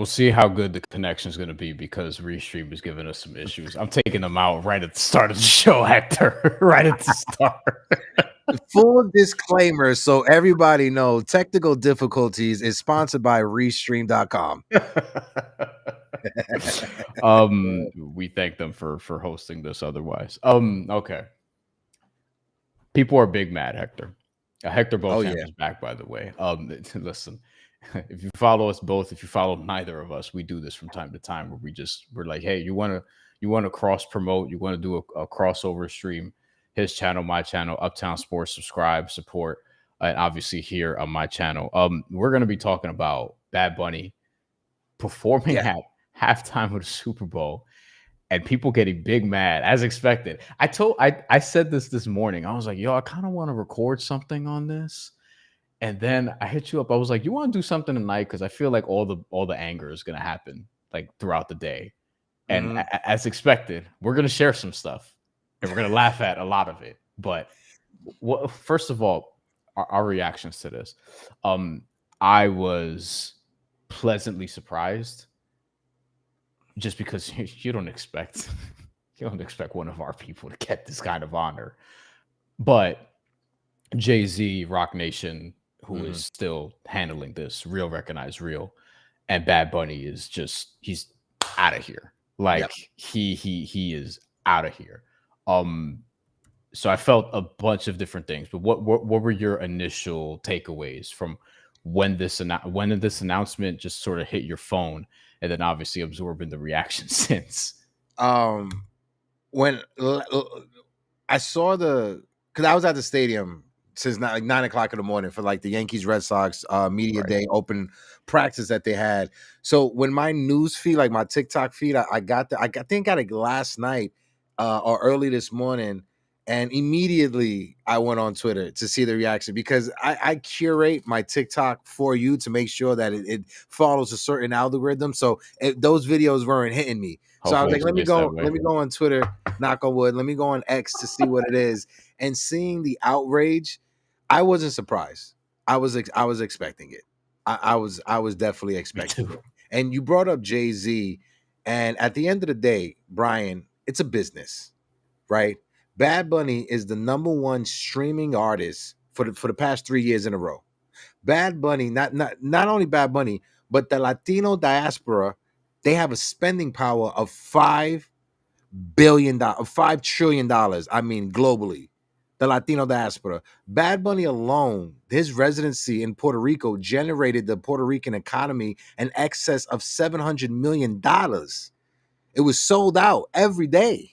see how good the connection is going to be because Restream is giving us some issues. I'm taking them out right at the start of the show, Hector. Right at the start. Full disclaimer, so everybody know technical difficulties is sponsored by Restream.com. We thank them for hosting this otherwise. Okay. People are big mad, Hector. Hector Beauchamp is back, by the way. Listen, if you follow us both, if you follow neither of us, we do this from time to time where we're like, hey, you want to cross promote, you want to do a crossover stream, his channel, my channel, Uptown Sports, subscribe, support, and obviously here on my channel. We're going to be talking about Bad Bunny performing at halftime of the Super Bowl and people getting big mad as expected. I said this morning. I was like, yo, I kind of want to record something on this. And then I hit you up. I was like, you want to do something tonight? Because I feel like all the anger is going to happen like throughout the day. And as expected, we're going to share some stuff and we're going to laugh at a lot of it. But first of all, our reactions to this. I was pleasantly surprised just because you don't expect one of our people to get this kind of honor. But Jay-Z, Rock Nation, who is still handling this, Real Recognize Real, and Bad Bunny is just, he's out of here. Like he is out of here. So I felt a bunch of different things, but what were your initial takeaways from when this announcement just sort of hit your phone, and then obviously absorbing the reaction since? When I saw because I was at the stadium since 9 o'clock in the morning for like the Yankees Red Sox media day open practice that they had. So when my news feed, like my TikTok feed, I got it last night or early this morning. And immediately I went on Twitter to see the reaction because I curate my TikTok for you to make sure that it follows a certain algorithm. So those videos weren't hitting me. So I was like, let me go on Twitter, knock on wood. Let me go on X to see what it is. And seeing the outrage, I wasn't surprised. I was expecting it. I was definitely expecting it. And you brought up Jay-Z, and at the end of the day, Bryan, it's a business, right? Bad Bunny is the #1 streaming artist for the past 3 years in a row. Bad Bunny, not only Bad Bunny, but the Latino diaspora, they have a spending power of $5 trillion. I mean, globally, the Latino diaspora. Bad Bunny alone, his residency in Puerto Rico generated the Puerto Rican economy in excess of $700 million. It was sold out every day.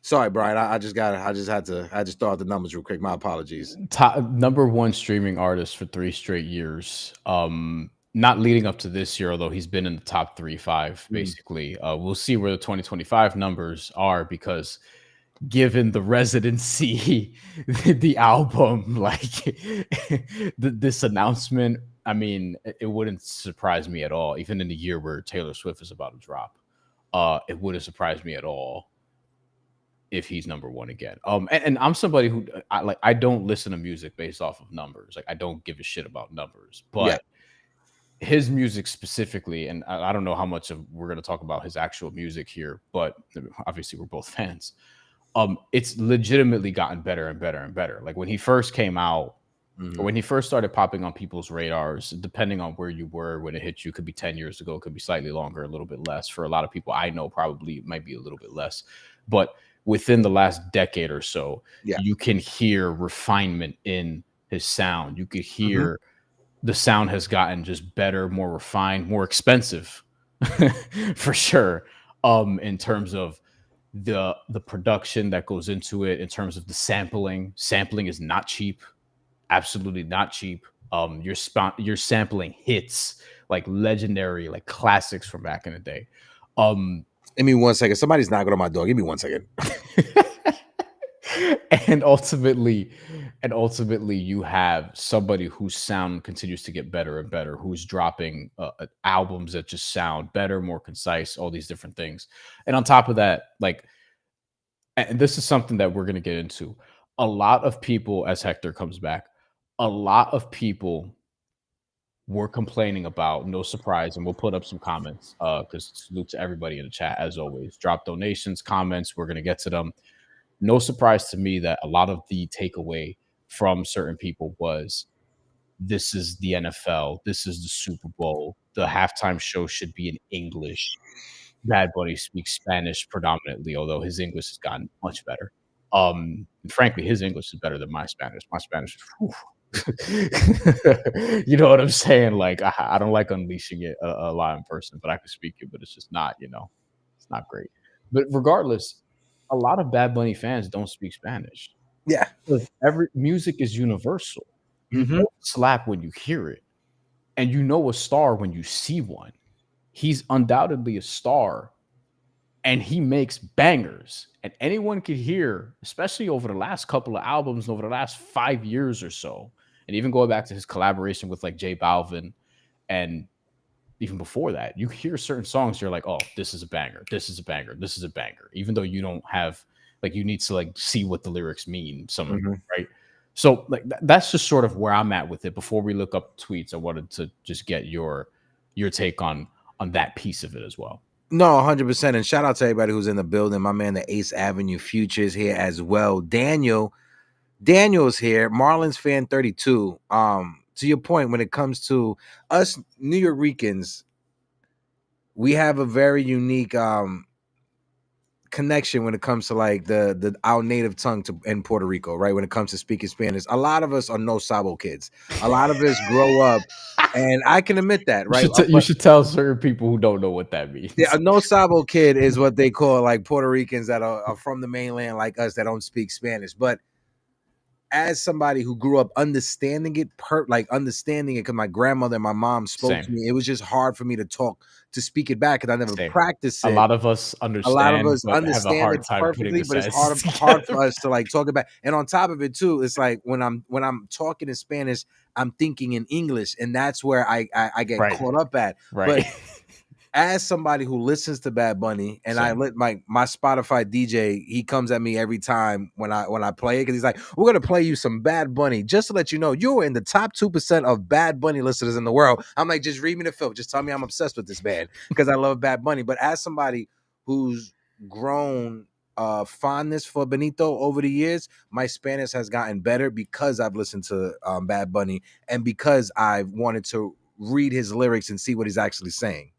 Sorry, Bryan. I just throw out the numbers real quick. My apologies. Top #1 streaming artist for 3 straight years. Not leading up to this year, although he's been in the top 3-5, basically. We'll see where the 2025 numbers are because given the residency, the album, like this announcement, I mean, it wouldn't surprise me at all. Even in the year where Taylor Swift is about to drop, it wouldn't surprise me at all if he's #1 again. And I'm somebody who I don't listen to music based off of numbers. Like I don't give a shit about numbers, but his music specifically, and I don't know how much of we're going to talk about his actual music here, but obviously we're both fans. It's legitimately gotten better and better and better. Like when he first came out, or when he first started popping on people's radars, depending on where you were when it hit you, could be 10 years ago, could be slightly longer, a little bit less. For a lot of people I know, probably might be a little bit less, but within the last decade or so, you can hear refinement in his sound. You could hear the sound has gotten just better, more refined, more expensive for sure. In terms of the production that goes into it, in terms of the sampling is not cheap, absolutely not cheap. You're sampling hits, like legendary, like classics from back in the day. Give me 1 second. Somebody's knocking on my door. Give me 1 second. And ultimately, you have somebody whose sound continues to get better and better, who's dropping albums that just sound better, more concise, all these different things. And on top of that, like, and this is something that we're going to get into, a lot of people, as Hector comes back, a lot of people we're complaining about. No surprise, and we'll put up some comments because salute to everybody in the chat as always. Drop donations, comments. We're gonna get to them. No surprise to me that a lot of the takeaway from certain people was this is the NFL, this is the Super Bowl. The halftime show should be in English. Bad Bunny speaks Spanish predominantly, although his English has gotten much better. Frankly, his English is better than my Spanish. My Spanish is, you know what I'm saying? Like, I don't like unleashing it a lot in person, but I can speak it, but it's just not, it's not great. But regardless, a lot of Bad Bunny fans don't speak Spanish. Yeah. Every music is universal. You know slap when you hear it, and you know a star when you see one. He's undoubtedly a star, and he makes bangers. And anyone could hear, especially over the last couple of albums, over the last 5 years or so, and even going back to his collaboration with like J Balvin, and even before that, you hear certain songs, you're like, oh, this is a banger, this is a banger, this is a banger, even though you don't have, like, you need to like see what the lyrics mean, right? So like that's just sort of where I'm at with it. Before we look up tweets, I wanted to just get your take on that piece of it as well. No, 100%. And shout out to everybody who's in the building. My man, the Ace Avenue Futures here as well. Daniel's here. Marlins fan 32. To your point, when it comes to us New Yorkers, we have a very unique connection when it comes to like the our native tongue in Puerto Rico, right? When it comes to speaking Spanish, a lot of us are no sabo kids. A lot of us grow up, and I can admit that, right? You should tell certain people who don't know what that means. Yeah, a no sabo kid is what they call like Puerto Ricans that are from the mainland, like us, that don't speak Spanish. But as somebody who grew up understanding it, because my grandmother and my mom spoke to me, it was just hard for me to speak it back because I never practiced it. A lot of us understand have a hard time perfectly, but it's hard for us to like talk about. And on top of it too, it's like when I'm talking in Spanish, I'm thinking in English, and that's where I get caught up at. Right. But as somebody who listens to Bad Bunny, and I let my Spotify DJ, he comes at me every time when I play it, because he's like, we're gonna play you some Bad Bunny just to let you know you're in the top 2% of Bad Bunny listeners in the world. I'm like, just read me the film, just tell me I'm obsessed with this man because I love Bad Bunny. But as somebody who's grown fondness for Benito over the years, my Spanish has gotten better because I've listened to Bad Bunny, and because I've wanted to read his lyrics and see what he's actually saying.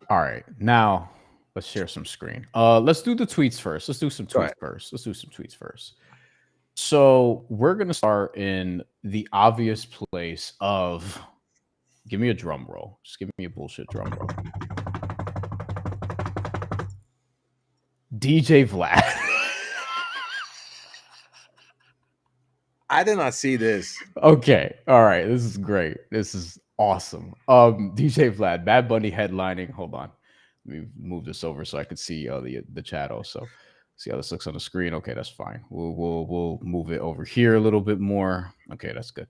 All right, now let's share some screen. Let's do the tweets first. Let's do some tweets first. So we're gonna start in the obvious place of, give me a drum roll. Just give me a bullshit drum roll. DJ Vlad. I did not see this. Okay, all right, this is great. This is awesome. DJ Vlad, Bad Bunny headlining. Hold on, let me move this over so I can see the chat also. See how this looks on the screen. Okay, that's fine. We'll move it over here a little bit more. Okay, that's good.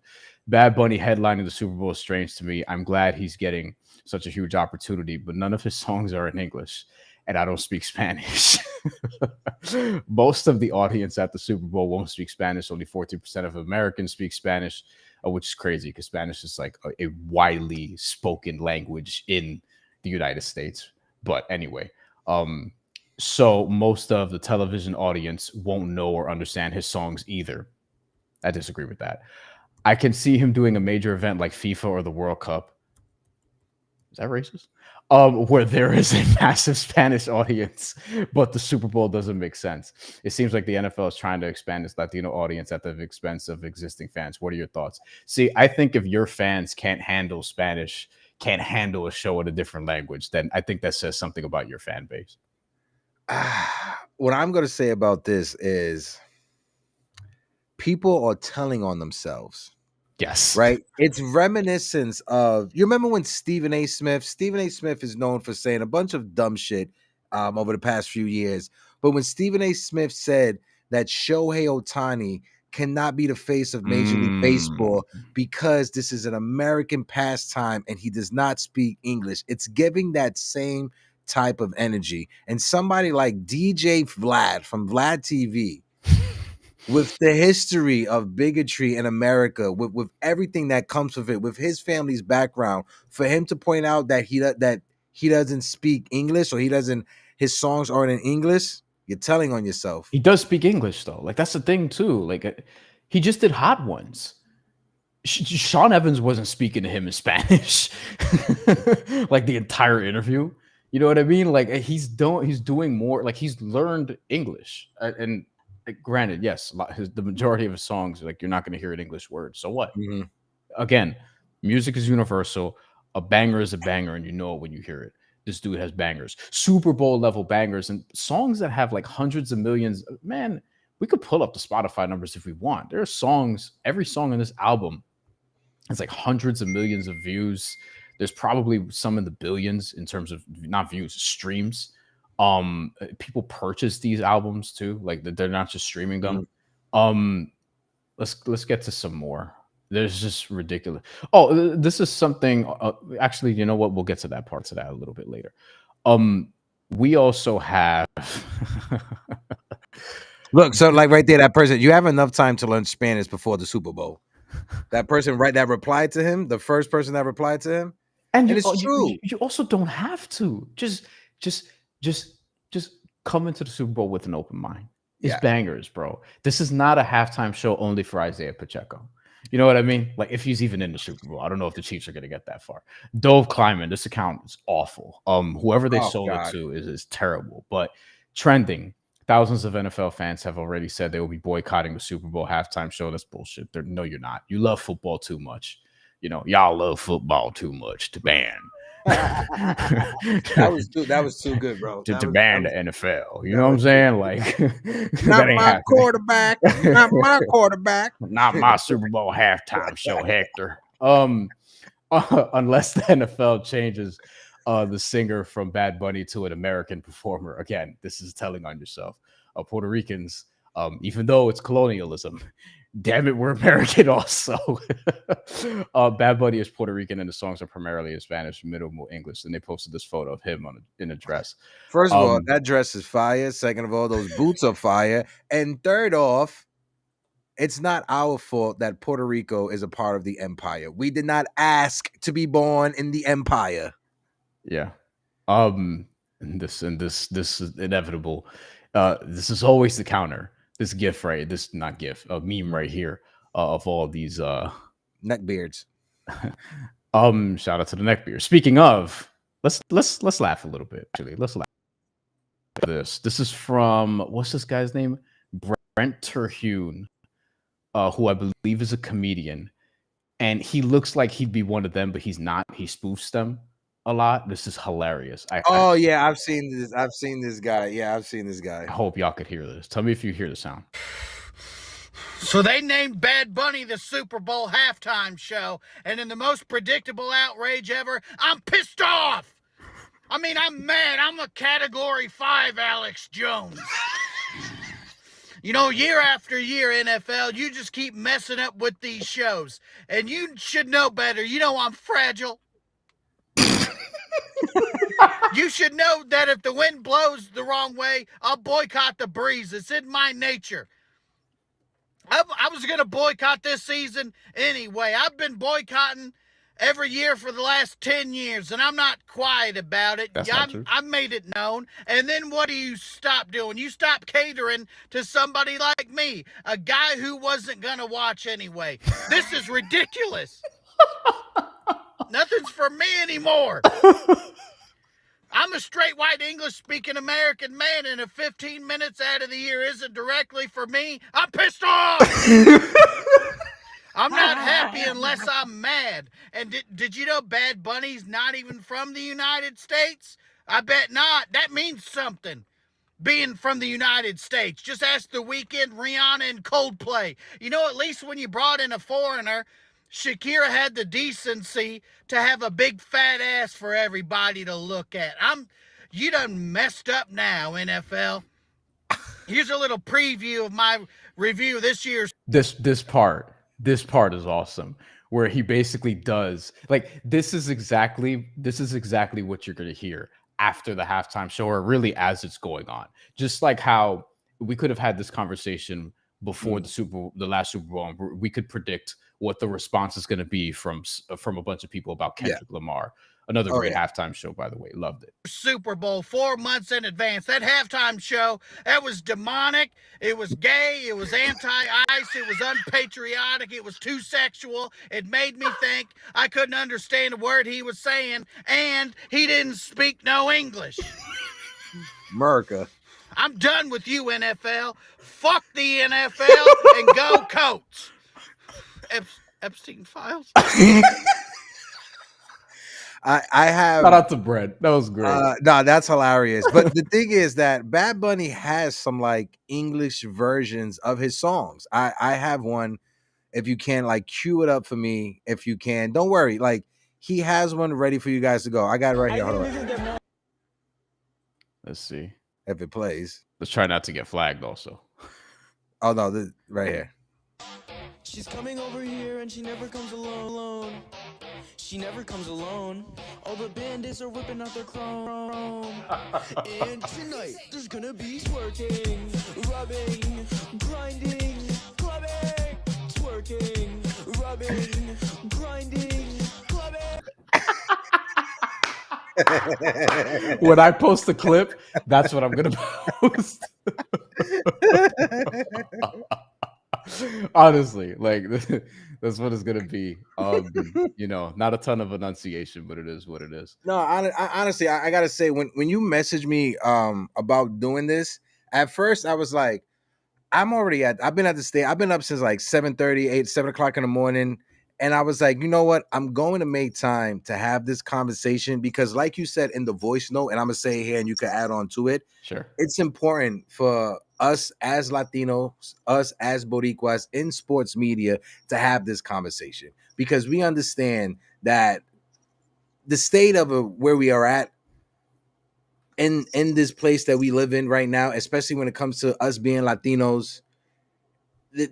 Bad Bunny headlining the Super Bowl is strange to me. I'm glad he's getting such a huge opportunity, but none of his songs are in English, and I don't speak Spanish. Most of the audience at the Super Bowl won't speak Spanish. Only 14% of Americans speak Spanish, which is crazy because Spanish is like a widely spoken language in the United States. But anyway, so most of the television audience won't know or understand his songs either. I disagree with that. I can see him doing a major event like FIFA or the World Cup. Is that racist? Where there is a massive Spanish audience, but the Super Bowl doesn't make sense. It seems like the NFL is trying to expand its Latino audience at the expense of existing fans. What are your thoughts? See, I think if your fans can't handle Spanish, can't handle a show in a different language, then I think that says something about your fan base. What I'm going to say about this is people are telling on themselves. Yes. Right? It's reminiscence of, you remember when Stephen A. Smith is known for saying a bunch of dumb shit over the past few years. But when Stephen A. Smith said that Shohei Ohtani cannot be the face of Major League Baseball because this is an American pastime and he does not speak English, it's giving that same type of energy. And somebody like DJ Vlad from Vlad TV with the history of bigotry in America, with everything that comes with it, with his family's background, for him to point out that he doesn't speak English, or his songs aren't in English, you're telling on yourself. He does speak English though. Like that's the thing too. Like he just did Hot Ones. Sean Evans wasn't speaking to him in Spanish, like the entire interview. You know what I mean? Like he's doing more. Like he's learned English, and like, granted, yes, the majority of his songs, like you're not going to hear an English word. So what? Mm-hmm. Again, music is universal. A banger is a banger, and you know it when you hear it. This dude has bangers, Super Bowl level bangers, and songs that have like hundreds of millions. Man, we could pull up the Spotify numbers if we want. There are songs, every song in this album has like hundreds of millions of views. There's probably some in the billions in terms of not views, streams. People purchase these albums too, like they're not just streaming them. Let's get to some more. There's just ridiculous. Oh, this is something. Actually, you know what? We'll get to that part of that a little bit later. We also have. Look, so like right there, that person, you have enough time to learn Spanish before the Super Bowl. That person, right, that replied to him, the first person that replied to him, and it's true. You also don't have to just come into the Super Bowl with an open mind. It's bangers, bro. This is not a halftime show only for Isaiah Pacheco. You know what I mean? Like if he's even in the Super Bowl, I don't know if the Chiefs are going to get that far. Dove Kleiman, this account is awful. Whoever they sold it to is terrible. But trending, thousands of NFL fans have already said they will be boycotting the Super Bowl halftime show. That's bullshit. No, you're not. You love football too much. You know, y'all love football too much to ban. that was too good, bro. To ban the NFL. You know what I'm saying? Like, not my quarterback. Not my quarterback. Not my Super Bowl halftime show, Hector. Unless the NFL changes the singer from Bad Bunny to an American performer. Again, this is telling on yourself. Puerto Ricans, even though it's colonialism, damn it, we're American also. Bad Bunny is Puerto Rican, and the songs are primarily in Spanish, minimal English. And they posted this photo of him in a dress. First of all, that dress is fire. Second of all, those boots are fire. And third off, it's not our fault that Puerto Rico is a part of the empire. We did not ask to be born in the empire. Yeah. This is inevitable. This is always the counter. This gif, right? This not gif, a meme right here of all these neckbeards. Shout out to the neckbeard. Speaking of, let's laugh a little bit. Actually, let's laugh at this. This is from what's this guy's name? Brent Terhune, who I believe is a comedian, and he looks like he'd be one of them, but he's not. He spoofs them a lot. This is hilarious. I've seen this. I've seen this guy. Yeah, I've seen this guy. I hope y'all could hear this. Tell me if you hear the sound. So they named Bad Bunny the Super Bowl halftime show, and in the most predictable outrage ever, I'm pissed off. I mean, I'm mad. I'm a Category 5 Alex Jones. You know, year after year, NFL, you just keep messing up with these shows, and you should know better. You know I'm fragile. You should know that if the wind blows the wrong way, I'll boycott the breeze. It's in my nature. I was going to boycott this season anyway. I've been boycotting every year for the last 10 years, and I'm not quiet about it. I made it known. And then what do you stop doing? You stop catering to somebody like me, a guy who wasn't going to watch anyway. This is ridiculous. Nothing's for me anymore. I'm a straight white English-speaking American man, and if 15 minutes out of the year isn't directly for me, I'm pissed off! I'm not happy unless I'm mad. And did you know Bad Bunny's not even from the United States? I bet not. That means something, being from the United States. Just ask The Weeknd, Rihanna, and Coldplay. You know, at least when you brought in a foreigner, Shakira had the decency to have a big fat ass for everybody to look at. You done messed up now, NFL. Here's a little preview of my review this year's. This part is awesome, where he basically does like this is exactly what you're gonna hear after the halftime show, or really as it's going on. Just like how we could have had this conversation before the last Super Bowl, and we could predict what the response is going to be from a bunch of people about Kendrick Lamar. Another great halftime show, by the way. Loved it. Super Bowl 4 months in advance. That halftime show, that was demonic. It was gay. It was anti-ICE. It was unpatriotic. It was too sexual. It made me think. I couldn't understand a word he was saying, and he didn't speak no English. America. I'm done with you, NFL. Fuck the NFL and go Colts. Epstein Files. I have shout out to Brett. That was great. No, that's hilarious. But the thing is that Bad Bunny has some like English versions of his songs. I have one. If you can, like, cue it up for me. If you can, don't worry. Like, he has one ready for you guys to go. I got it right here. Hold on. Let's see if it plays. Let's try not to get flagged. Also. Oh no, this right here. She's coming over here and she never comes alone. She never comes alone. All the bandits are whipping out their chrome. And tonight there's gonna be twerking, rubbing, grinding, clubbing, twerking, rubbing, grinding, clubbing. When I post the clip, that's what I'm gonna post. Honestly, like that's what it's gonna be. You know, not a ton of enunciation, but it is what it is. No, honestly, I gotta say, when you messaged me about doing this, at first I was like, I've been at the state. I've been up since like 7:30, 7 o'clock in the morning. And I was like, you know what? I'm going to make time to have this conversation because, like you said in the voice note, and I'm going to say it here and you can add on to it. Sure. It's important for us as Latinos, us as Boricuas in sports media to have this conversation because we understand that the state of where we are at in this place that we live in right now, especially when it comes to us being Latinos,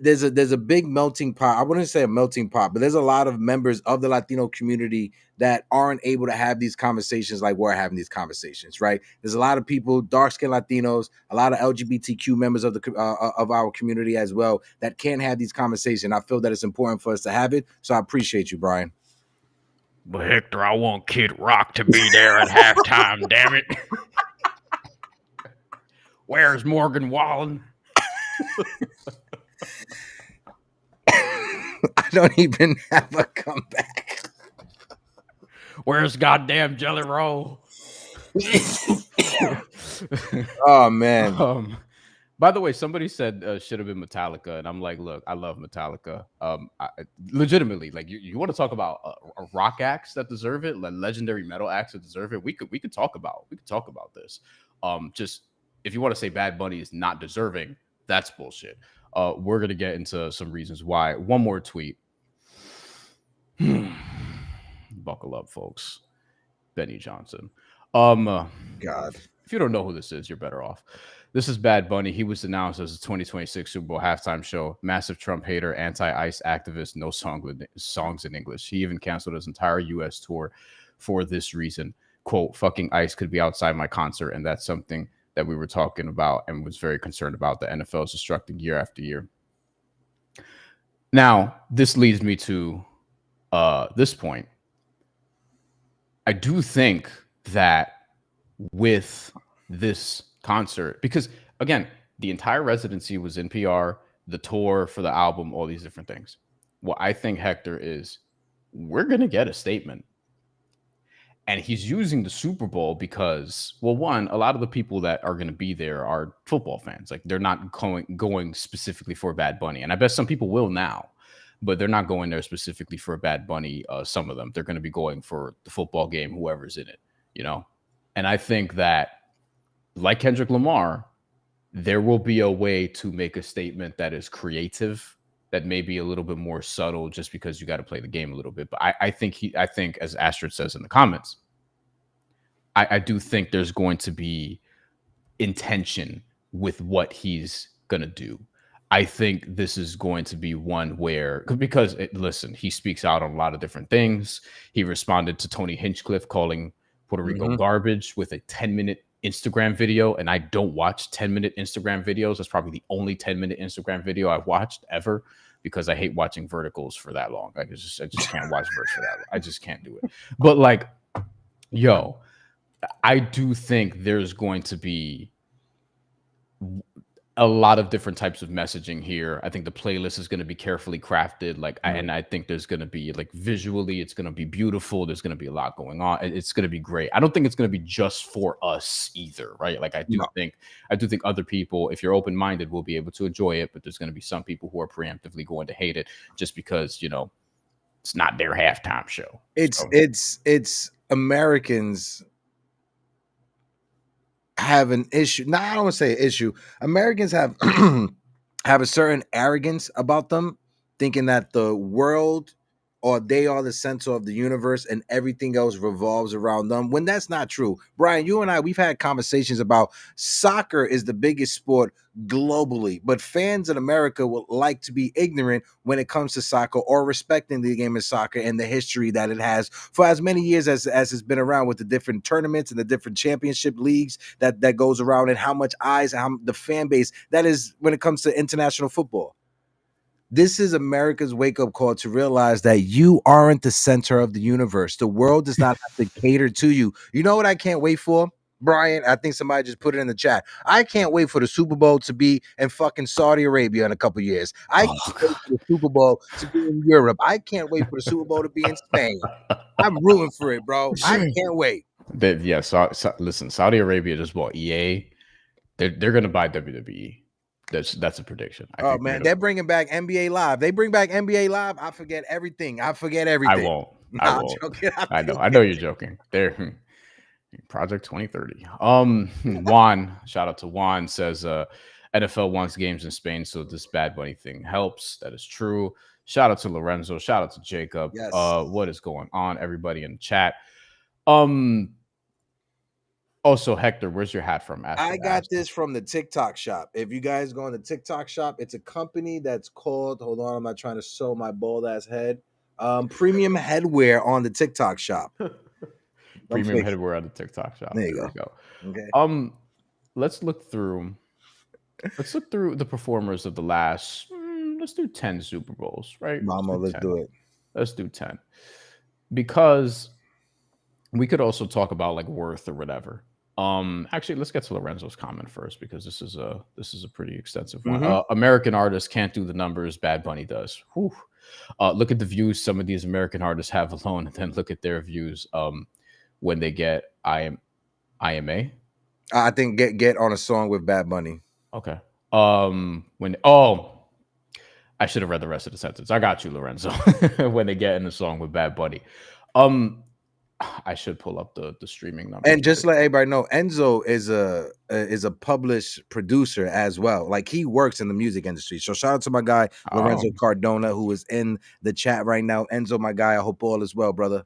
there's a big melting pot. I wouldn't say a melting pot, but there's a lot of members of the Latino community that aren't able to have these conversations like we're having these conversations, right? There's a lot of people, dark-skinned Latinos, a lot of LGBTQ members of our community as well that can't have these conversations. I feel that it's important for us to have it, so I appreciate you, Bryan. But Hector, I want Kid Rock to be there at halftime, damn it. Where's Morgan Wallen? I don't even have a comeback. Where's goddamn Jelly Roll? Oh man. By the way, somebody said should have been Metallica, and I'm like, look, I love Metallica. Legitimately, like you want to talk about a rock acts that deserve it, like legendary metal acts that deserve it. We could talk about this. Just if you want to say Bad Bunny is not deserving, that's bullshit. We're gonna get into some reasons why. One more tweet. Buckle up, folks. Benny Johnson. God. If you don't know who this is, you're better off. This is Bad Bunny. He was announced as a 2026 Super Bowl halftime show. Massive Trump hater, anti-ICE activist, no songs in English. He even canceled his entire U.S. tour for this reason. Quote, fucking ICE could be outside my concert, and that's something that we were talking about and was very concerned about. The NFL is destructing year after year. Now, this leads me to this point. I do think that with this concert, because again, the entire residency was NPR, the tour for the album, all these different things. What I think, Hector, is we're going to get a statement. And he's using the Super Bowl because, well, one, a lot of the people that are going to be there are football fans. Like they're not going specifically for Bad Bunny. And I bet some people will now, but they're not going there specifically for Bad Bunny. Some of them, they're going to be going for the football game, whoever's in it, you know? And I think that, like Kendrick Lamar, there will be a way to make a statement that is creative, that may be a little bit more subtle, just because you got to play the game a little bit. But I think, as Astrid says in the comments, I do think there's going to be intention with what he's going to do. I think this is going to be one where, because listen, he speaks out on a lot of different things. He responded to Tony Hinchcliffe calling Puerto Rico garbage with a 10-minute Instagram video, and I don't watch 10-minute Instagram videos. That's probably the only 10-minute Instagram video I've watched ever, because I hate watching verticals for that long. I just can't watch verse for that long. I just can't do it. But like, yo, I do think there's going to be a lot of different types of messaging here. I think the playlist is going to be carefully crafted. Like, and I think there's going to be, like, visually, it's going to be beautiful. There's going to be a lot going on. It's going to be great. I don't think it's going to be just for us either, right? Like, I do think other people, if you're open-minded, will be able to enjoy it. But there's going to be some people who are preemptively going to hate it just because, you know, it's not their halftime show. It's Americans have an issue. No, I don't want to say issue. Americans have have a certain arrogance about them, thinking that the world or they are the center of the universe and everything else revolves around them, when that's not true. Bryan, you and I, we've had conversations about soccer is the biggest sport globally, but fans in America would like to be ignorant when it comes to soccer or respecting the game of soccer and the history that it has for as many years as it's been around, with the different tournaments and the different championship leagues that goes around, and how much eyes and how the fan base that is when it comes to international football. This is America's wake-up call to realize that you aren't the center of the universe. The world does not have to cater to you. You know what I can't wait for, Bryan? I think somebody just put it in the chat. I can't wait for the Super Bowl to be in fucking Saudi Arabia in a couple years. I can't wait for the Super Bowl to be in Europe. I can't wait for the Super Bowl to be in Spain. I'm rooting for it, bro. I can't wait. Listen, Saudi Arabia just bought EA. They're going to buy WWE. That's a prediction. Oh man, they're bringing back NBA Live. They bring back NBA Live. I forget everything. I won't. I won't. Joking. I know you're joking. They're Project 2030. Juan, shout out to Juan, says NFL wants games in Spain, so this Bad Bunny thing helps. That is true. Shout out to Lorenzo. Shout out to Jacob. Yes. What is going on, everybody in the chat? Also, Hector, where's your hat from? I got this from the TikTok shop. If you guys go on the TikTok shop, it's a company that's called, hold on, I'm not trying to show my bald ass head. Premium Headwear on the TikTok shop. Premium Headwear on the TikTok shop. There you go. Okay. Let's look through the performers of the last, let's do 10 Super Bowls, right? Let's do it. Let's do 10. Because we could also talk about like worth or whatever. Actually, let's get to Lorenzo's comment first, because this is a pretty extensive one. American artists can't do the numbers Bad Bunny does. Whew. Look at the views some of these American artists have alone, and then look at their views when they get IMA. I think get on a song with Bad Bunny. Okay. I should have read the rest of the sentence. I got you, Lorenzo. When they get in the song with Bad Bunny. I should pull up the streaming number. And just let everybody know, Enzo is a published producer as well. Like, he works in the music industry. So shout out to my guy Lorenzo Cardona, who is in the chat right now. Enzo, my guy, I hope all is well, brother.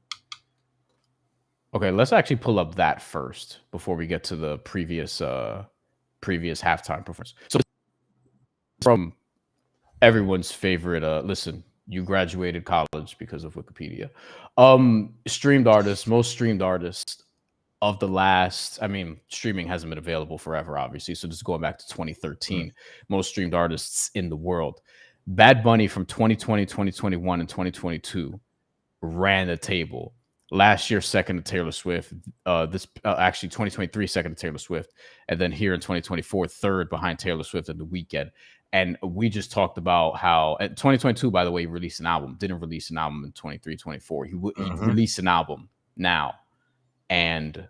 Okay, let's actually pull up that first before we get to the previous halftime performance. So from everyone's favorite, listen, you graduated college because of Wikipedia. Most streamed artists of the last, I mean, streaming hasn't been available forever, obviously. So just going back to 2013, most streamed artists in the world. Bad Bunny from 2020, 2021, and 2022 ran the table. Last year, second to Taylor Swift. Actually 2023, second to Taylor Swift. And then here in 2024, third behind Taylor Swift and The Weeknd. And we just talked about how 2022, by the way, he released an album. Didn't release an album in 23, 24. He released an album now. And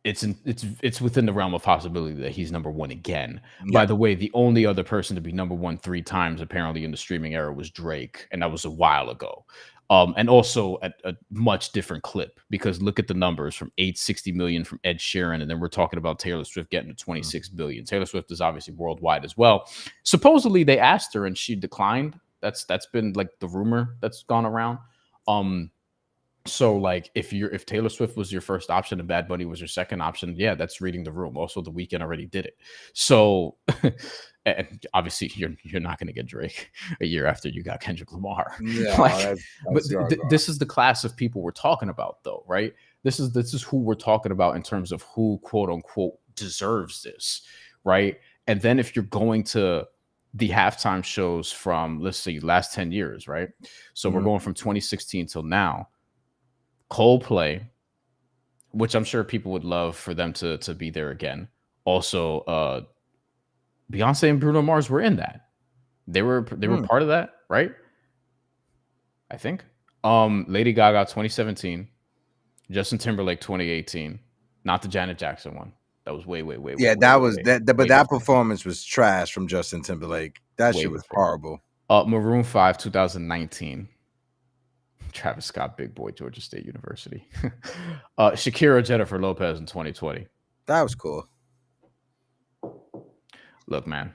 it's within the realm of possibility that he's number one again. Yeah. By the way, the only other person to be number one 3 times apparently in the streaming era was Drake. And that was a while ago. And also at a much different clip, because look at the numbers from 860 million from Ed Sheeran. And then we're talking about Taylor Swift getting to 26 billion. Taylor Swift is obviously worldwide as well. Supposedly they asked her and she declined. That's been like the rumor that's gone around. So like if Taylor Swift was your first option and Bad Bunny was your second option, yeah, that's reading the room. Also, The Weeknd already did it. So and obviously you're not going to get Drake a year after you got Kendrick Lamar. Yeah, this is the class of people we're talking about, though, right? This is who we're talking about in terms of who quote unquote deserves this, right? And then if you're going to the halftime shows from, let's see, last 10 years, right? So we're going from 2016 till now. Coldplay, which I'm sure people would love for them to be there again. Also, Beyonce and Bruno Mars were in that. They were part of that, right? I think. Lady Gaga 2017, Justin Timberlake 2018, not the Janet Jackson one. That was way. Yeah, that was that. But that performance was trash from Justin Timberlake. That shit was horrible. Maroon 5 2019. Travis Scott, Big Boy, Georgia State University. Shakira, Jennifer Lopez in 2020. That was cool. Look, man,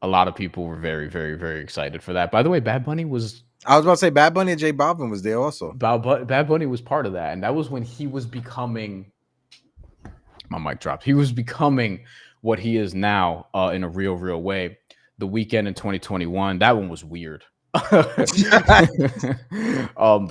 a lot of people were very, very, very excited for that. By the way, Bad Bunny was. I was about to say Bad Bunny and J Balvin was there also. Bad Bunny was part of that, and that was when he was becoming. My mic dropped. He was becoming what he is now in a real way. The Weeknd in 2021, that one was weird. The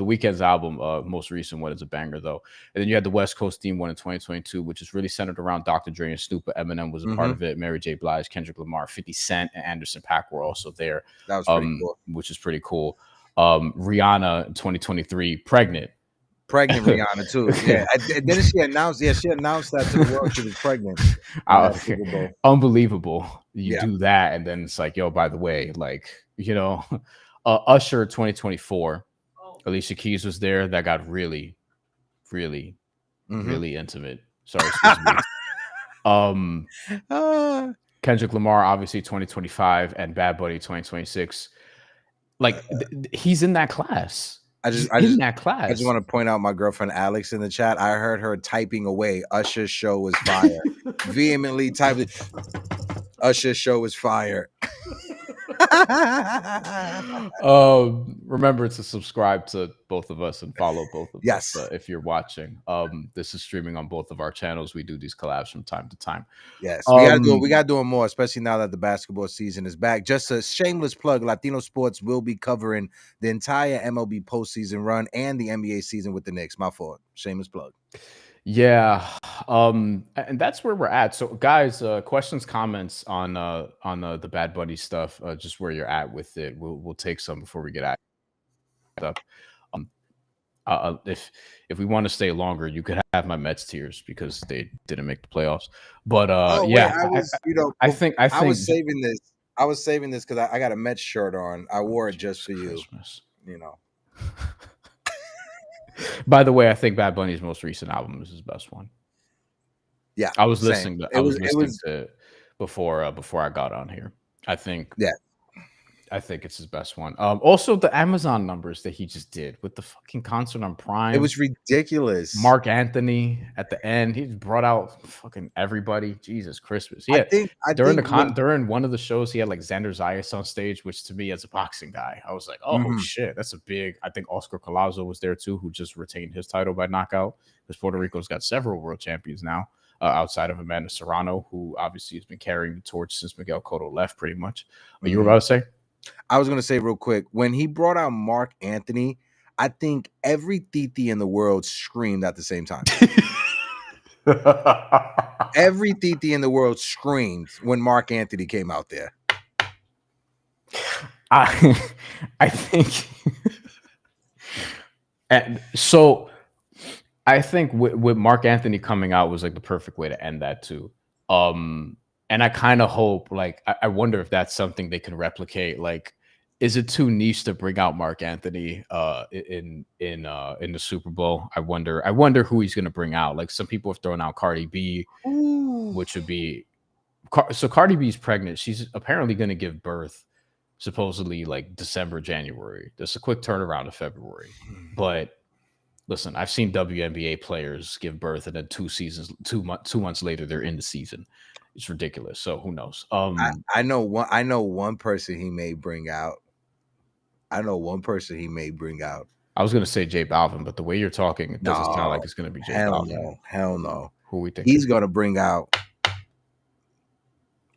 Weeknd's album, most recent one, is a banger though. And then you had the West Coast theme one in 2022, which is really centered around Dr. Dre and Snoop. Eminem was a part of it. Mary J. Blige, Kendrick Lamar, 50 Cent, and Anderson .Paak were also there. That was pretty cool. Which is pretty cool. Rihanna in 2023, pregnant Rihanna too. Yeah. Then she announced that to the world she was pregnant. Unbelievable. You do that, and then it's like, yo, by the way, like, you know, Usher 2024, Alicia Keys was there. That got really intimate. Sorry, excuse me. Kendrick Lamar, obviously 2025, and Bad Bunny 2026. Like he's in that class. I just want to point out my girlfriend Alex in the chat. I heard her typing away. Usher's show was fire. Vehemently typing. Usher's show was fire. Remember to subscribe to both of us and follow both of us if you're watching. This is streaming on both of our channels. We do these collabs from time to time. Yes, we gotta do more, especially now that the basketball season is back. Just a shameless plug: Latino Sports will be covering the entire MLB postseason run and the NBA season with the Knicks. My fault. Shameless plug. Yeah, and that's where we're at. So, guys, questions, comments on the Bad Bunny stuff, just where you're at with it. We'll take some before we get up. If we want to stay longer, you could have my Mets tears because they didn't make the playoffs. But I was saving this. I was saving this because I got a Mets shirt on. I wore it just for Christmas. You. You know. By the way, I think Bad Bunny's most recent album is his best one. Yeah, I was listening to it before I got on here. I think it's his best one. Also, the Amazon numbers that he just did with the fucking concert on Prime, it was ridiculous. Mark Anthony at the end, he brought out fucking everybody. Jesus Christmas! Yeah, during one of the shows, he had like Xander Zayas on stage, which to me, as a boxing guy, I was like, oh shit, that's a big. I think Oscar Collazo was there too, who just retained his title by knockout because Puerto Rico's got several world champions now. Outside of Amanda Serrano, who obviously has been carrying the torch since Miguel Cotto left, pretty much. What you were about to say? I was going to say real quick, when he brought out Mark Anthony, I think every Titi in the world screamed at the same time. Every Titi in the world screamed when Mark Anthony came out there. I think and so I think with Mark Anthony coming out was like the perfect way to end that too. And I kind of hope, like, I wonder if that's something they can replicate. Like, is it too niche to bring out Mark Anthony in the Super Bowl? I wonder who he's gonna bring out. Like, some people have thrown out Cardi B, which would be so Cardi B's pregnant. She's apparently gonna give birth supposedly like December, January. There's a quick turnaround of February, but listen, I've seen WNBA players give birth and then 2 months later they're in the season. It's ridiculous. So who knows? I know one person he may bring out. I was gonna say J Balvin, but the way you're talking, it doesn't sound like it's gonna be J Balvin. Hell no. Who we think he's gonna bring out?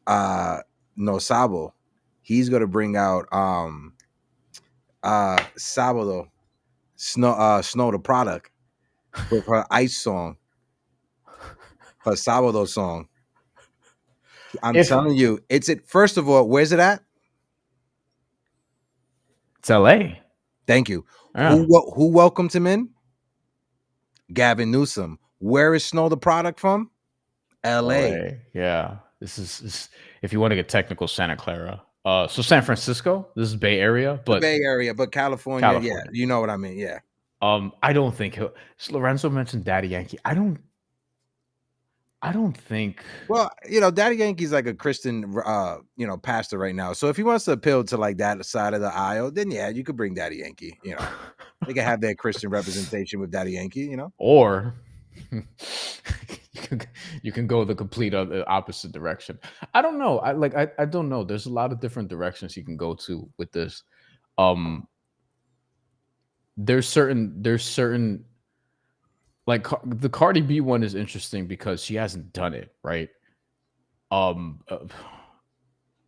No, Sabo. He's gonna bring out Sábado, Snow the product. with her Ice song, her Sábado song. I'm telling you, first of all, where's it at? It's LA. Thank you. Yeah. Who welcomed him in? Gavin Newsom. Where is Snow the product from? LA. Yeah. This is if you want to get technical, Santa Clara. So San Francisco, this is Bay Area, but the Bay Area, but California, yeah, you know what I mean, yeah. I don't think Lorenzo mentioned Daddy Yankee. I don't think. Well, Daddy Yankee's like a Christian, pastor right now. So if he wants to appeal to like that side of the aisle, then yeah, you could bring Daddy Yankee. They can have their Christian representation with Daddy Yankee. Or you can go the complete opposite direction. I don't know. I don't know. There's a lot of different directions you can go to with this. There's certain like the Cardi B one is interesting because she hasn't done it, right?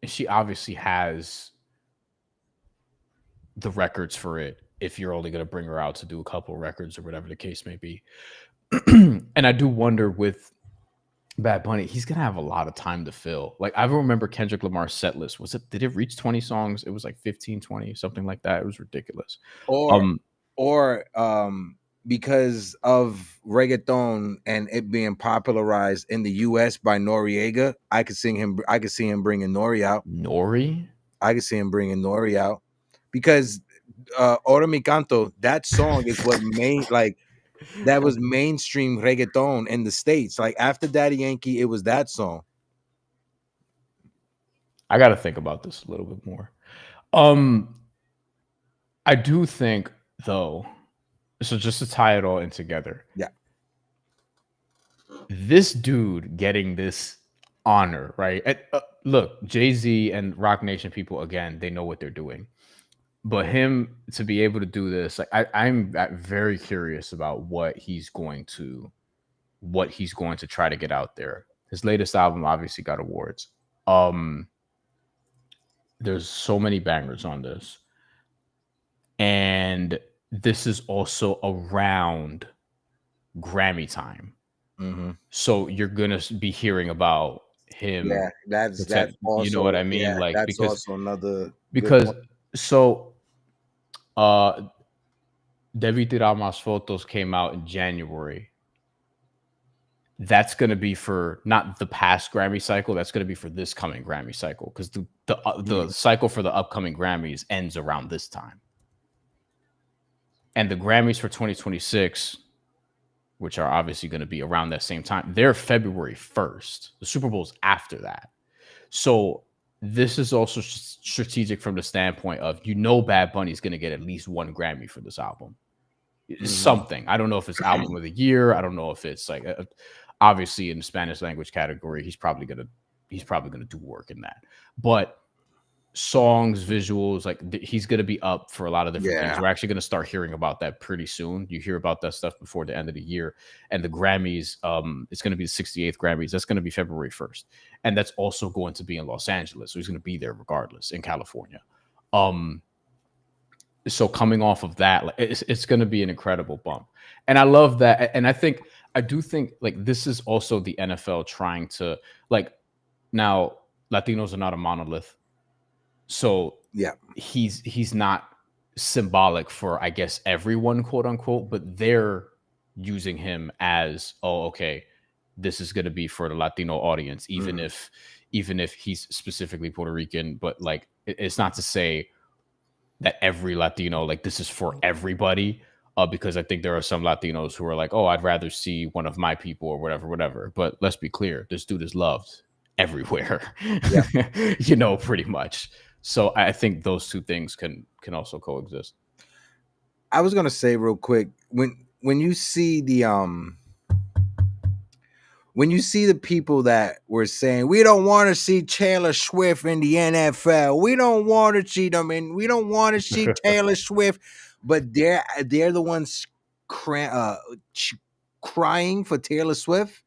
She obviously has the records for it if you're only going to bring her out to do a couple records or whatever the case may be. And I do wonder with Bad Bunny, he's going to have a lot of time to fill. Like I remember Kendrick Lamar's set list. Did it reach 20 songs? It was like 15, 20, something like that. It was ridiculous. Or because of reggaeton and it being popularized in the US by Noriega, I could see him bringing Nori out. I could see him bringing Nori out because Ora Mi Canto, that song is what that was mainstream reggaeton in the States. Like after Daddy Yankee, it was that song. I got to think about this a little bit more. I do think though, so just to tie it all in together. Yeah. This dude getting this honor, right? Look, Jay-Z and Rock Nation people, again, they know what they're doing. But him to be able to do this, like I'm very curious about what he's going to try to get out there. His latest album obviously got awards. There's so many bangers on this. And this is also around Grammy time. Mm-hmm. So you're gonna be hearing about him. Yeah, that's also, you know what I mean? Yeah, like that's also another Debí Tirar Más Fotos came out in January. That's going to be for not the past Grammy cycle. That's going to be for this coming Grammy cycle because the cycle for the upcoming Grammys ends around this time. And the Grammys for 2026, which are obviously going to be around that same time, they're February 1st. The Super Bowl's after that. So this is also strategic from the standpoint of, Bad Bunny is going to get at least one Grammy for this album. Mm-hmm. Something. I don't know if it's album of the year. I don't know if it's like obviously in the Spanish language category, he's probably gonna do work in that. But songs, visuals, like he's gonna be up for a lot of different things. We're actually gonna start hearing about that pretty soon. You hear about that stuff before the end of the year. And the Grammys, it's gonna be the 68th Grammys. That's gonna be February 1st, and that's also going to be in Los Angeles. So he's gonna be there regardless in California. So coming off of that, like, it's going to be an incredible bump. And I love that. And I do think like this is also the NFL trying to, like, now Latinos are not a monolith. So yeah, he's not symbolic for, I guess, everyone, quote unquote, but they're using him as, oh, okay, this is going to be for the Latino audience, even if he's specifically Puerto Rican, but like, it's not to say that every Latino, like this is for everybody, because I think there are some Latinos who are like, oh, I'd rather see one of my people or whatever. But let's be clear, this dude is loved everywhere, pretty much. So I think those two things can also coexist. I was gonna say real quick, when you see the people that were saying, we don't want to see Taylor Swift in the NFL. We don't want to see them and we don't want to see Taylor Swift, but they're the ones crying for Taylor Swift.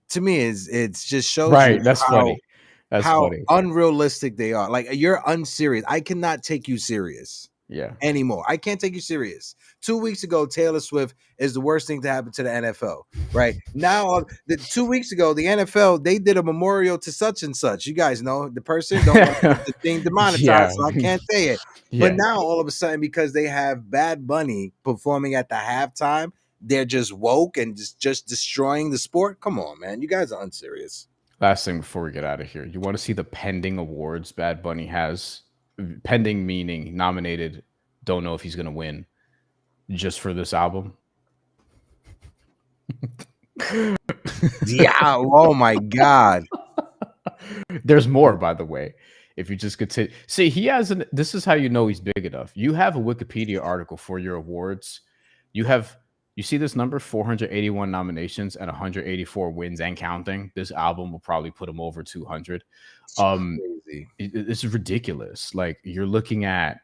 To me, it just shows right. That's funny. That's how funny. Unrealistic they are. Like, you're unserious. I cannot take you serious. Yeah. Anymore. I can't take you serious. 2 weeks ago, Taylor Swift is the worst thing to happen to the NFL. Right now, 2 weeks ago, the NFL they did a memorial to such and such. You guys know the person. Don't want the thing demonetized, Yeah. so I can't say it. Yeah. But now, all of a sudden, because they have Bad Bunny performing at the halftime, they're just woke and just destroying the sport. Come on, man, you guys are unserious. Last thing before we get out of here, you want to see the pending awards Bad Bunny has? Pending meaning nominated. Don't know if he's gonna win. Just for this album. Yeah. Oh my God. There's more, by the way. If you just continue, see, he has an. This is how you know he's big enough. You have a Wikipedia article for your awards. You see this number: 481 nominations and 184 wins and counting. This album will probably put him over 200. Crazy. It's ridiculous. Like you're looking at.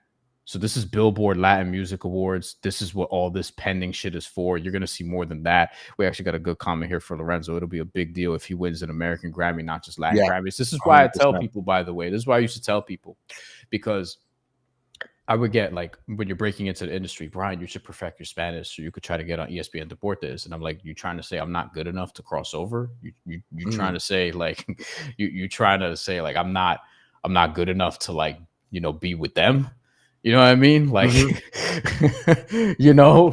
So this is Billboard Latin Music Awards. This is what all this pending shit is for. You're going to see more than that. We actually got a good comment here for Lorenzo. It'll be a big deal if he wins an American Grammy, not just Latin Grammys. This is why 100%. I tell people, by the way, this is why I used to tell people, because I would get like, when you're breaking into the industry, Bryan, you should perfect your Spanish so you could try to get on ESPN Deportes. And I'm like, you trying to say I'm not good enough to cross over? You trying to say like, you trying to say like, I'm not good enough to like, be with them? You know what I mean? Like,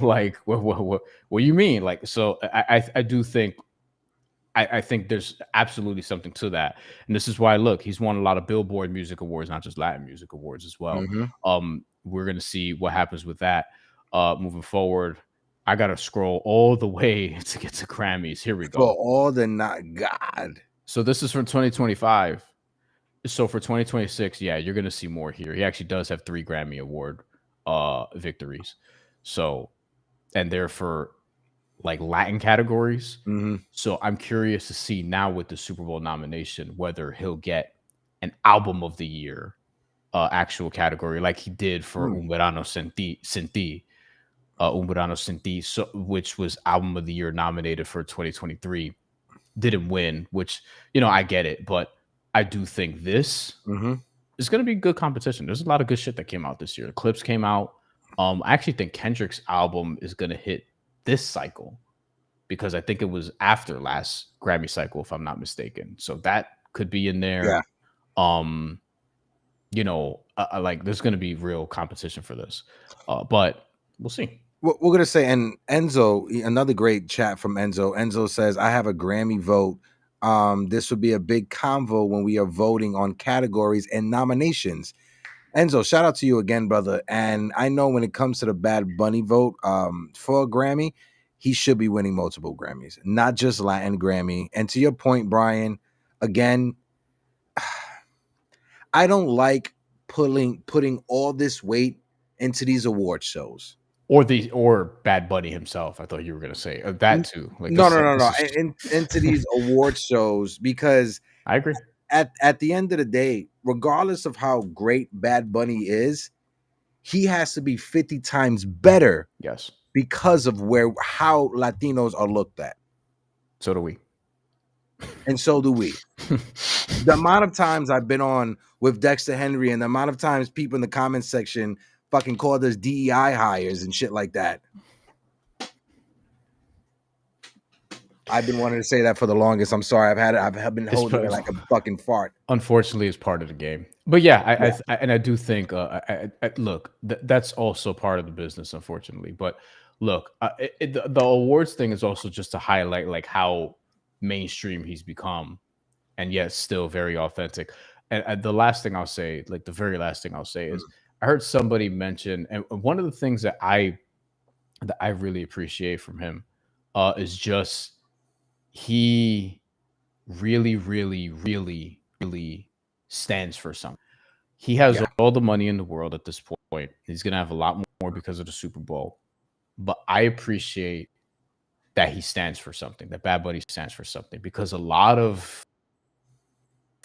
like what do you mean? Like, so I do think, I think there's absolutely something to that. And this is why, look, he's won a lot of Billboard Music Awards, not just Latin Music Awards as well. We're going to see what happens with that moving forward. I got to scroll all the way to get to Grammys. Here we go. For all the not God. So this is from 2025. So for 2026, yeah, you're going to see more here. He actually does have 3 Grammy Award victories. So, and they're for like Latin categories. So I'm curious to see now with the Super Bowl nomination, whether he'll get an Album of the Year actual category like he did for Un Verano Sentí, so, which was Album of the Year nominated for 2023. Didn't win, which, I get it, but I do think this is going to be good competition. There's a lot of good shit that came out this year. The Clips came out. I actually think Kendrick's album is going to hit this cycle because I think it was after last Grammy cycle, if I'm not mistaken. So that could be in there. Yeah. Like there's going to be real competition for this, but we'll see. We're going to say, and Enzo, another great chat from Enzo. Enzo says, I have a Grammy vote. This would be a big convo when we are voting on categories and nominations. Enzo, shout out to you again, brother. And I know when it comes to the Bad Bunny vote for a Grammy, he should be winning multiple Grammys, not just Latin Grammy. And to your point, Bryan, again, I don't like putting all this weight into these award shows. Or Bad Bunny himself. I thought you were going to say that too. Like no. Into these award shows, because I agree. At the end of the day, regardless of how great Bad Bunny is, he has to be 50 times better. Yes. Because of how Latinos are looked at. So do we. And so do we. The amount of times I've been on with Dexter Henry and the amount of times people in the comments section fucking called us DEI hires and shit like that. I've been wanting to say that for the longest. I'm sorry. I've been holding it like a fucking fart. Unfortunately, it's part of the game. But yeah, I do think. Look, that's also part of the business, unfortunately. But look, the awards thing is also just to highlight like how mainstream he's become, and yet still very authentic. And the last thing I'll say, like the very last thing I'll say is, I heard somebody mention, and one of the things that I really appreciate from him is just he really, really, really, really stands for something. He has all the money in the world at this point. He's going to have a lot more because of the Super Bowl. But I appreciate that he stands for something, that Bad Bunny stands for something, because a lot of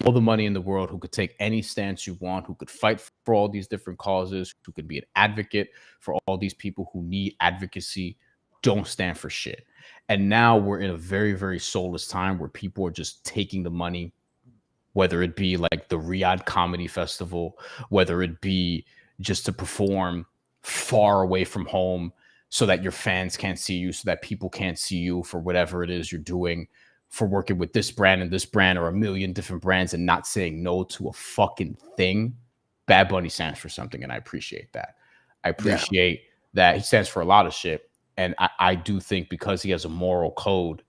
all the money in the world who could take any stance you want, who could fight for all these different causes, who could be an advocate for all these people who need advocacy, don't stand for shit. And now we're in a very, very soulless time where people are just taking the money, whether it be like the Riyadh Comedy Festival, whether it be just to perform far away from home so that your fans can't see you, so that people can't see you for whatever it is you're doing, for working with this brand and this brand or a million different brands and not saying no to a fucking thing. Bad Bunny stands for something, and I appreciate that. I appreciate that he stands for a lot of shit. And I do think because he has a moral code,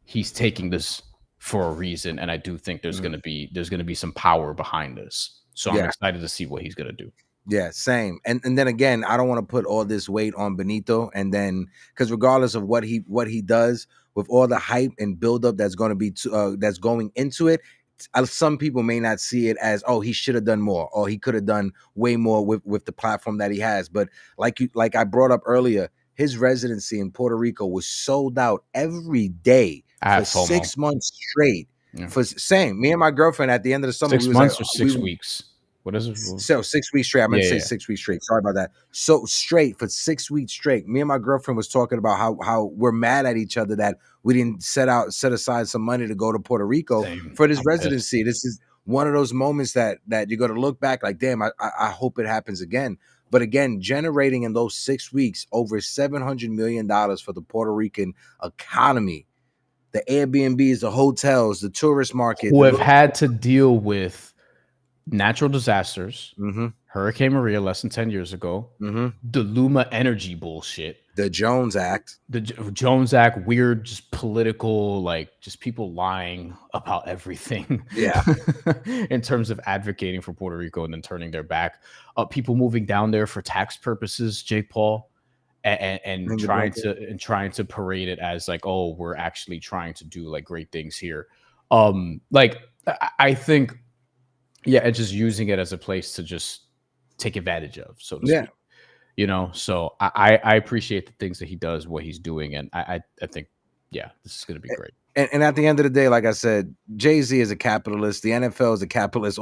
he's taking this for a reason. And I do think there's gonna be some power behind this. So I'm excited to see what he's gonna do. Yeah, same. And then again, I don't want to put all this weight on Benito, and then because regardless of what he does, with all the hype and buildup that's going to be that's going into it, some people may not see it as, oh, he should have done more, or he could have done way more with the platform that he has. But like I brought up earlier, his residency in Puerto Rico was sold out every day for 6 months straight. Yeah. For same, me and my girlfriend at the end of the summer, 6 months or 6 weeks. What is it? So 6 weeks straight. I meant to say 6 weeks straight. Sorry about that. So straight for 6 weeks straight. Me and my girlfriend was talking about how we're mad at each other that we didn't set aside some money to go to Puerto Rico for this residency. This is one of those moments that you're going to look back like, damn, I hope it happens again. But again, generating in those 6 weeks over $700 million for the Puerto Rican economy, the Airbnbs, the hotels, the tourist market, who have had to deal with natural disasters, Hurricane Maria less than 10 years ago, the Luma energy bullshit, the Jones Act, weird, just political, like just people lying about everything. Yeah. In terms of advocating for Puerto Rico and then turning their back. People moving down there for tax purposes, Jake Paul, and trying to parade it as like, oh, we're actually trying to do like great things here. Like I think. Yeah, and just using it as a place to just take advantage of, so to speak. You know, so I appreciate the things that he does, what he's doing, and I think, yeah, this is going to be great. And at the end of the day, like I said, Jay-Z is a capitalist. The NFL is a capitalist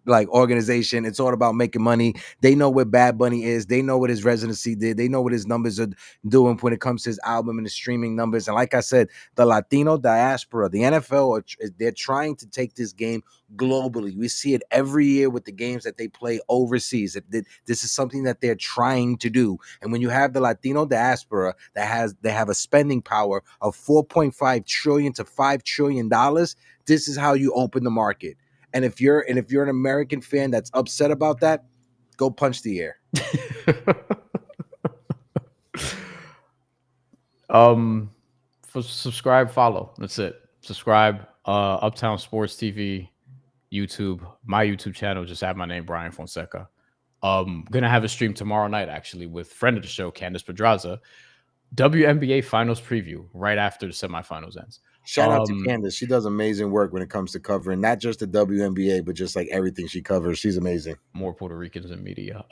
like organization. It's all about making money. They know what Bad Bunny is. They know what his residency did. They know what his numbers are doing when it comes to his album and the streaming numbers. And like I said, the Latino diaspora, the NFL, they're trying to take this game globally. We see it every year with the games that they play overseas. This is something that they're trying to do. And when you have the Latino diaspora they have a spending power of $4.5 trillion to $5 trillion, this is how you open the market. And if you're an American fan that's upset about that, go punch the air. Subscribe, follow. That's it. Subscribe. Uptown Sports TV, YouTube, my YouTube channel. Just have my name, Bryan Fonseca. Gonna have a stream tomorrow night actually with friend of the show, Candace Pedraza. WNBA Finals preview right after the semifinals ends. Shout out to Candace. She does amazing work when it comes to covering not just the WNBA, but just like everything she covers. She's amazing. More Puerto Ricans in media.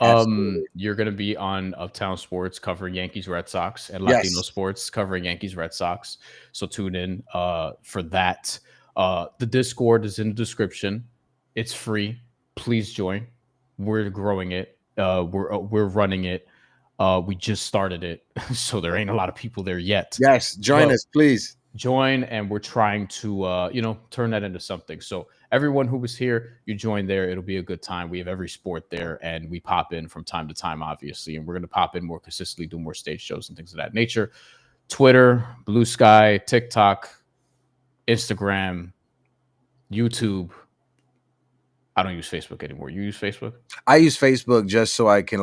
You're going to be on Uptown Sports covering Yankees Red Sox, and Latino Sports covering Yankees Red Sox. So tune in for that. The Discord is in the description. It's free. Please join. We're growing it. We're running it. We just started it, so there ain't a lot of people there yet. Yes, join us, please. Join, and we're trying to turn that into something. So everyone who was here, you join there. It'll be a good time. We have every sport there, and we pop in from time to time, obviously, and we're going to pop in more consistently, do more stage shows and things of that nature. Twitter, Blue Sky, TikTok, Instagram, YouTube. I don't use Facebook anymore. You use Facebook? I use Facebook just so I can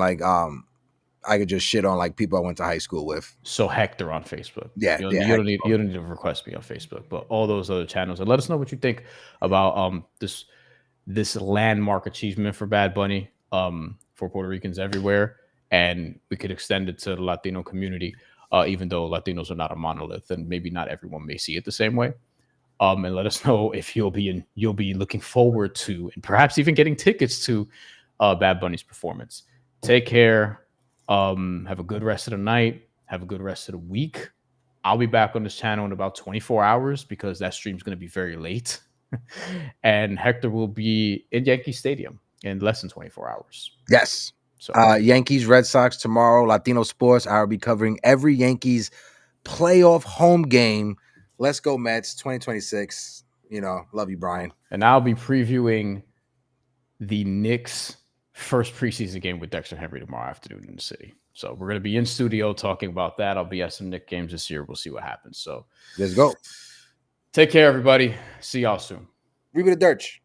I could just shit on like people I went to high school with. So Hector on Facebook. Yeah. You don't need to request me on Facebook, but all those other channels. And let us know what you think about this landmark achievement for Bad Bunny for Puerto Ricans everywhere. And we could extend it to the Latino community, even though Latinos are not a monolith and maybe not everyone may see it the same way. And let us know if you'll be looking forward to and perhaps even getting tickets to Bad Bunny's performance. Take care. Have a good rest of the night. Have a good rest of the week. I'll be back on this channel in about 24 hours because that stream's going to be very late. And Hector will be in Yankee Stadium in less than 24 hours. Yes. So Yankees, Red Sox tomorrow, Latino Sports. I'll be covering every Yankees playoff home game. Let's go Mets 2026. Love you, Bryan. And I'll be previewing the Knicks first preseason game with Dexter Henry tomorrow afternoon in the city. So we're going to be in studio talking about that. I'll be at some Knicks games this year. We'll see what happens. So let's go. Take care, everybody. See y'all soon. Read the Dirch.